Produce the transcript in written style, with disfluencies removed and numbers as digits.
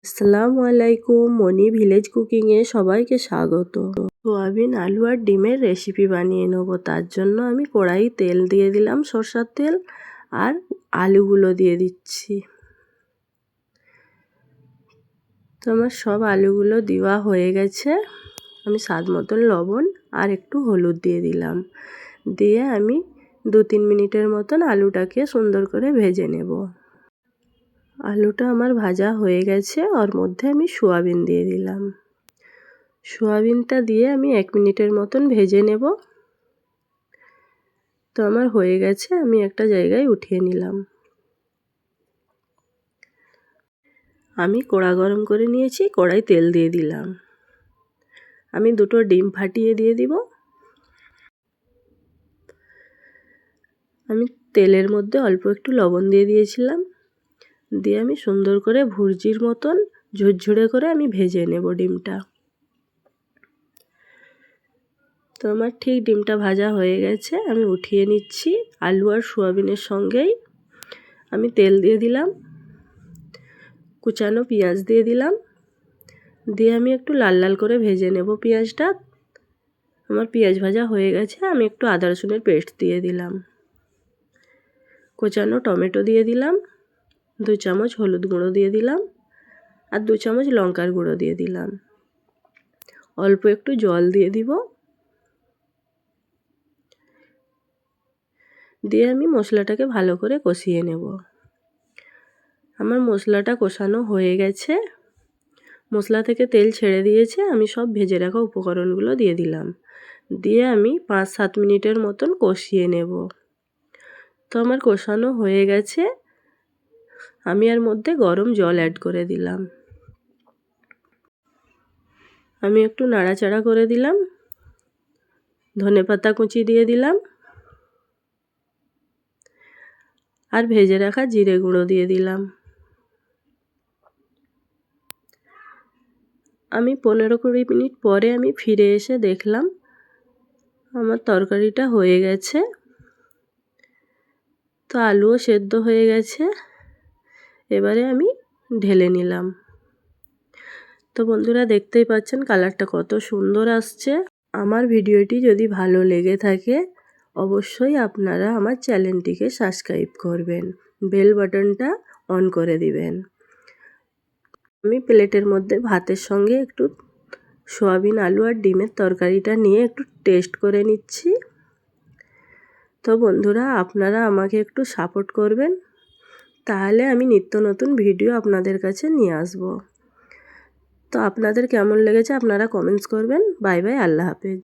আসসালামু আলাইকুম, মনি ভিলেজ কুকিংয়ে সবাইকে স্বাগত। সোয়াবিন আলু আর ডিমের রেসিপি বানিয়ে নেব। তার জন্য আমি কড়াই তেল দিয়ে দিলাম, সরষের তেল, আর আলুগুলো দিয়ে দিচ্ছি। তো আমার সব আলুগুলো দেওয়া হয়ে গেছে। আমি স্বাদ মতন লবণ আর একটু হলুদ দিয়ে দিলাম। দিয়ে আমি 2-3 মিনিটের মতন আলুটাকে সুন্দর করে ভেজে নেব। আলুটা আমার ভাজা হয়ে গেছে, ওর মধ্যে আমি সোয়াবিন দিয়ে দিলাম। সোয়াবিনটা দিয়ে আমি 1 মিনিটের মতন ভেজে নেব। তো আমার হয়ে গেছে, আমি একটা জায়গায় উঠিয়ে নিলাম। আমি কড়া গরম করে নিয়েছি, কড়াই তেল দিয়ে দিলাম। আমি 2টো ডিম ফাটিয়ে দিয়ে দিব। আমি তেলের মধ্যে অল্প একটু লবণ দিয়ে দিয়েছিলাম। দিয়ে আমি সুন্দর করে ভুর্জির মতন ঝুরঝুরে করে আমি ভেজে নেব ডিমটা। তো আমার ঠিক ডিমটা ভাজা হয়ে গেছে, আমি উঠিয়ে নিচ্ছি। আলু আর সোয়াবিনের সঙ্গেই আমি তেল দিয়ে দিলাম, কুচানো পেঁয়াজ দিয়ে দিলাম। দিয়ে আমি একটু লাল লাল করে ভেজে নেব পেঁয়াজটা। আমার পেঁয়াজ ভাজা হয়ে গেছে, আমি একটু আদা রসুনের পেস্ট দিয়ে দিলাম। কোচানো টমেটো দিয়ে দিলাম। 2 চামচ হলুদ গুঁড়ো দিয়ে দিলাম, আর 2 চামচ লঙ্কার গুঁড়ো দিয়ে দিলাম। অল্প একটু জল দিয়ে দিব। দিয়ে আমি মশলাটাকে ভালো করে কষিয়ে নেব। আমার মশলাটা কষানো হয়ে গেছে, মশলা থেকে তেল ছেড়ে দিয়েছে। আমি সব ভেজে রাখা উপকরণগুলো দিয়ে দিলাম। দিয়ে আমি 5-7 মিনিটের মতন কষিয়ে নেব। তো আমার কষানো হয়ে গেছে, আমি এর মধ্যে গরম জল অ্যাড করে দিলাম। আমি একটু নাড়াচাড়া করে দিলাম। ধনেপাতা কুচি দিয়ে দিলাম, আর ভেজে রাখা জিরে গুঁড়ো দিয়ে দিলাম। আমি 15-20 মিনিট পরে আমি ফিরে এসে দেখলাম আমার তরকারিটা হয়ে গেছে। তো আলুও সেদ্ধ হয়ে গেছে। এবারে আমি ঢেলে নিলাম। তো বন্ধুরা, দেখতেই পাচ্ছেন কালারটা কত সুন্দর আসছে। আমার ভিডিওটি যদি ভালো লেগে থাকে, অবশ্যই আপনারা আমার চ্যানেলটিকে সাবস্ক্রাইব করবেন, বেল বাটনটা অন করে দিবেন। আমি প্লেটের মধ্যে ভাতের সঙ্গে একটু সোয়াবিন আলু আর ডিমের তরকারিটা নিয়ে একটু টেস্ট করে নিচ্ছি। তো বন্ধুরা, আপনারা আমাকে একটু সাপোর্ট করবেন, তাহলে আমি নিত্য নতুন ভিডিও আপনাদের কাছে নিয়ে আসব। তো আপনাদের কেমন লেগেছে আপনারা কমেন্টস করবেন। বাই বাই, আল্লাহ হাফেজ।